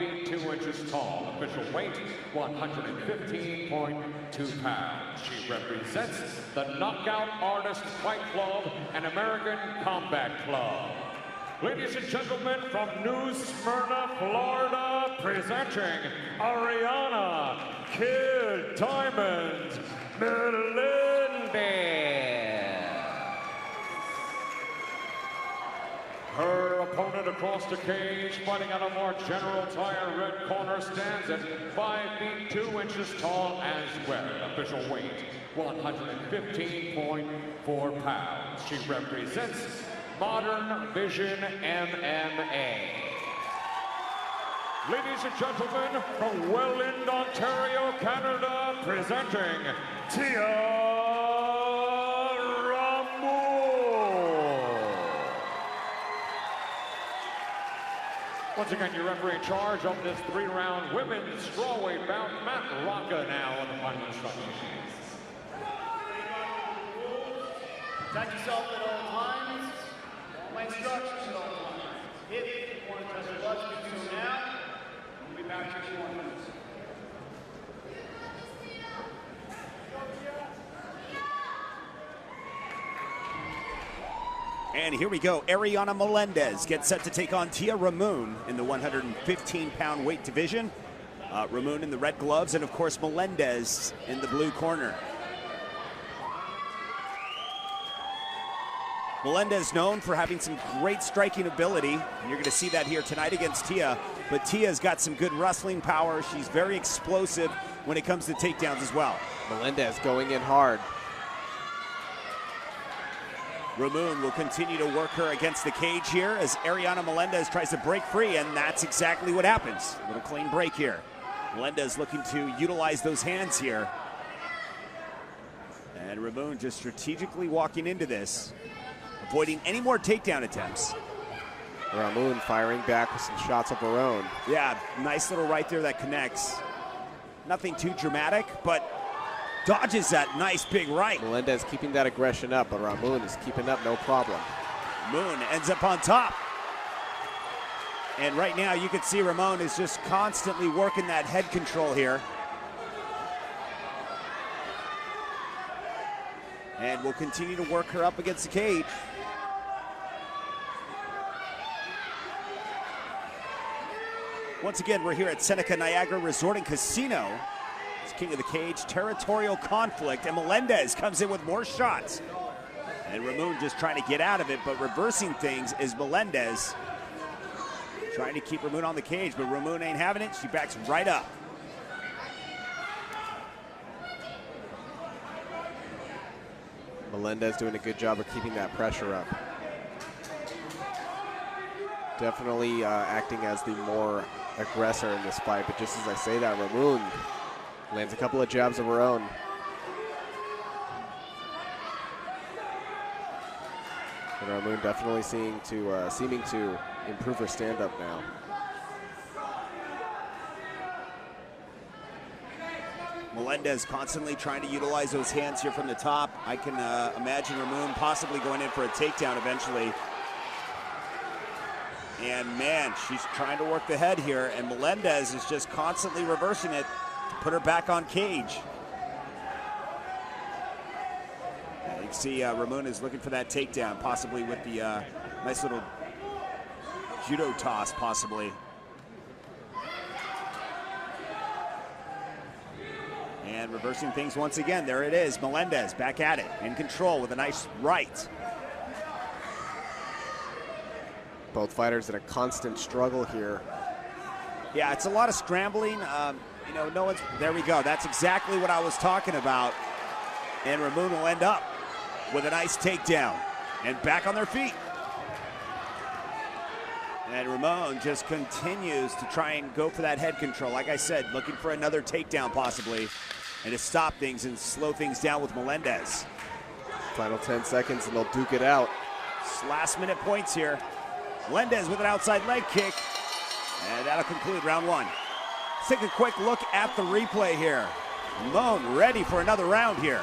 feet 2 inches tall. Official weight 115.2 pounds. She represents the Knockout Artist Fight Club and American Combat Club. Ladies and gentlemen, from New Smyrna, Florida, presenting Ariana Kid Diamond Melendez. Her opponent across the cage, fighting out of our General Tire red corner, stands at 5 feet 2 inches tall as well. Official weight 115.4 pounds. She represents Modern Vision MMA. Ladies and gentlemen, from Welland, Ontario, Canada, presenting Tia. Once again, your referee in charge of this 3-round women's strawweight bout, Matt Rocca, now on the final instructions. Protect yourself at all times. My instructions at all times. If you want to touch your blood, do so now. We'll be back in 1 minute. And here we go. Ariana Melendez gets set to take on Tia Ramon in the 115-pound weight division. Ramon in the red gloves, and of course Melendez in the blue corner. Melendez known for having some great striking ability, and you're going to see that here tonight against Tia. But Tia's got some good wrestling power. She's very explosive when it comes to takedowns as well. Melendez going in hard. Ramon will continue to work her against the cage here as Ariana Melendez tries to break free, and that's exactly what happens. A little clean break here. Melendez looking to utilize those hands here. And Ramon just strategically walking into this, avoiding any more takedown attempts. Ramon firing back with some shots of her own. Yeah, nice little right there that connects. Nothing too dramatic, but dodges that nice big right. Melendez keeping that aggression up, but Ramon is keeping up no problem. Moon ends up on top. And right now you can see Ramon is just constantly working that head control here. And will continue to work her up against the cage. Once again, we're here at Seneca Niagara Resort and Casino. It's King of the Cage, territorial conflict, and Melendez comes in with more shots. And Ramon just trying to get out of it, but reversing things is Melendez. Trying to keep Ramon on the cage, but Ramon ain't having it. She backs right up. Melendez doing a good job of keeping that pressure up. Definitely acting as the more aggressor in this fight, but just as I say that, Ramon lands a couple of jabs of her own. And Ramon definitely seeming to improve her stand-up now. Melendez constantly trying to utilize those hands here from the top. I can imagine Ramon possibly going in for a takedown eventually. And man, she's trying to work the head here, and Melendez is just constantly reversing it to put her back on cage. You can see Ramon is looking for that takedown, possibly with the nice little judo toss, possibly. And reversing things once again. There it is, Melendez back at it, in control with a nice right. Both fighters in a constant struggle here. Yeah, it's a lot of scrambling. You know, no one's, there we go. That's exactly what I was talking about. And Ramon will end up with a nice takedown and back on their feet. And Ramon just continues to try and go for that head control. Like I said, looking for another takedown possibly, and to stop things and slow things down with Melendez. Final 10 seconds and they'll duke it out. It's last minute points here. Melendez with an outside leg kick, and that'll conclude round one. Let's take a quick look at the replay here. Ramon ready for another round here.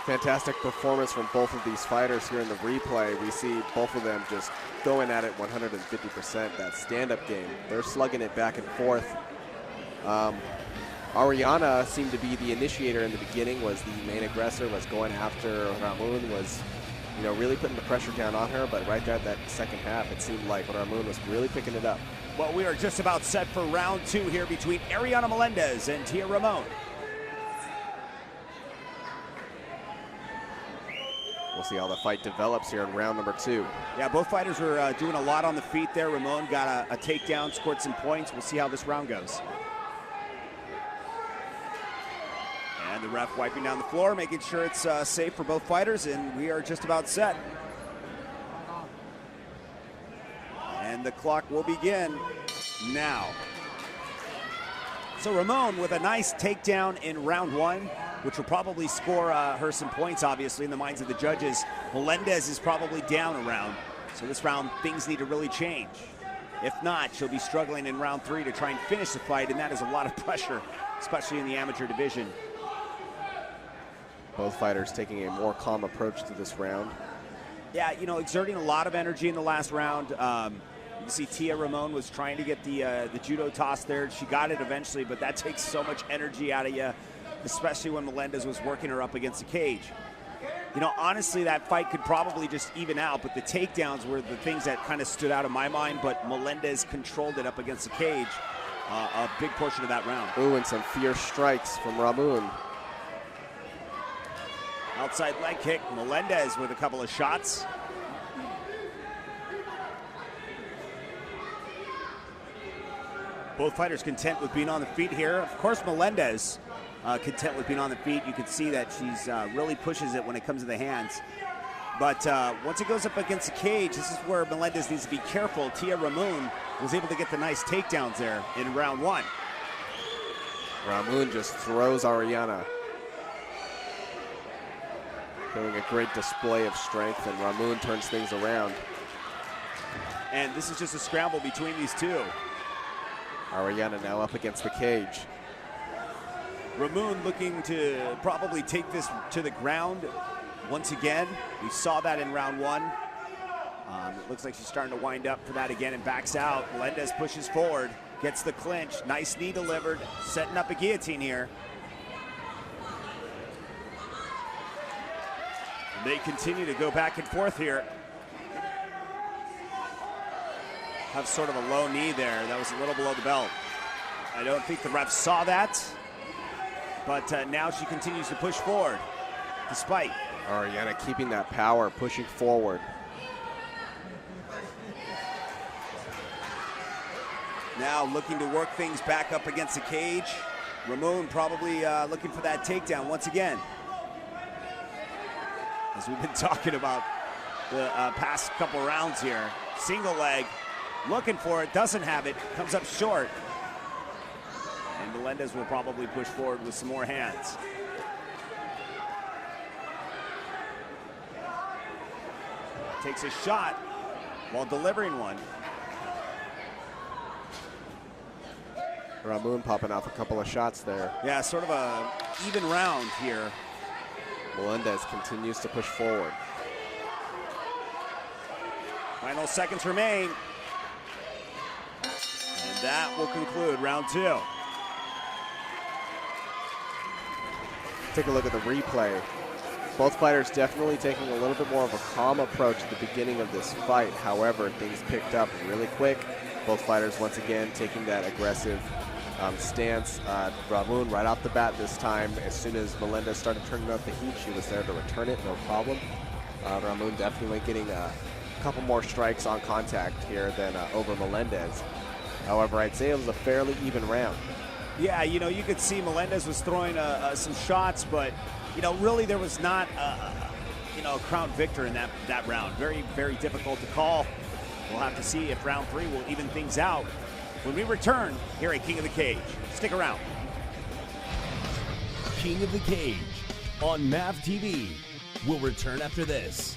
Fantastic performance from both of these fighters here in the replay. We see both of them just going at it 150%. That stand-up game, they're slugging it back and forth. Ariana seemed to be the initiator in the beginning, was the main aggressor, was going after Ramon, was really putting the pressure down on her, but right there at that second half, it seemed like Ramon was really picking it up. Well, we are just about set for round 2 here between Ariana Melendez and Tia Ramon. We'll see how the fight develops here in round number 2. Yeah, both fighters were doing a lot on the feet there. Ramon got a takedown, scored some points. We'll see how this round goes. And the ref wiping down the floor, making sure it's safe for both fighters, and we are just about set. And the clock will begin now. So Ramon with a nice takedown in round 1, which will probably score her some points, obviously, in the minds of the judges. Melendez is probably down a round, so this round things need to really change. If not, she'll be struggling in round 3 to try and finish the fight, and that is a lot of pressure, especially in the amateur division. Both fighters taking a more calm approach to this round. Yeah, exerting a lot of energy in the last round. You can see Tia Ramon was trying to get the judo toss there. She got it eventually, but that takes so much energy out of you, especially when Melendez was working her up against the cage. Honestly, that fight could probably just even out, but the takedowns were the things that kind of stood out in my mind, but Melendez controlled it up against the cage a big portion of that round. Ooh, and some fierce strikes from Ramon. Outside leg kick, Melendez with a couple of shots. Both fighters content with being on the feet here. Of course, Melendez content with being on the feet. You can see that she's really pushes it when it comes to the hands. But once it goes up against the cage, this is where Melendez needs to be careful. Tia Ramon was able to get the nice takedowns there in round 1. Ramon just throws Ariana. Doing a great display of strength, and Ramon turns things around. And this is just a scramble between these two. Ariana now up against the cage. Ramon looking to probably take this to the ground once again. We saw that in round 1. It looks like she's starting to wind up for that again and backs out. Melendez pushes forward, gets the clinch. Nice knee delivered, setting up a guillotine here. They continue to go back and forth here. Have sort of a low knee there. That was a little below the belt. I don't think the ref saw that, but now she continues to push forward, despite. Ariana keeping that power, pushing forward. Now looking to work things back up against the cage. Ramon probably looking for that takedown once again. As we've been talking about the past couple rounds here. Single leg, looking for it, doesn't have it, comes up short. And Melendez will probably push forward with some more hands. Takes a shot while delivering one. Ramon popping off a couple of shots there. Yeah, sort of a even round here. Melendez continues to push forward. Final seconds remain. And that will conclude round 2. Take a look at the replay. Both fighters definitely taking a little bit more of a calm approach at the beginning of this fight. However, things picked up really quick. Both fighters once again taking that aggressive stance. Ramon right off the bat this time, as soon as Melendez started turning up the heat, she was there to return it, no problem. Ramon definitely getting a couple more strikes on contact here than over Melendez. However, I'd say it was a fairly even round. Yeah, you could see Melendez was throwing some shots, but, really there was not, a crowned victor in that round. Very, very difficult to call. We'll have to see if round 3 will even things out when we return here at King of the Cage. Stick around. King of the Cage on MAV TV will return after this.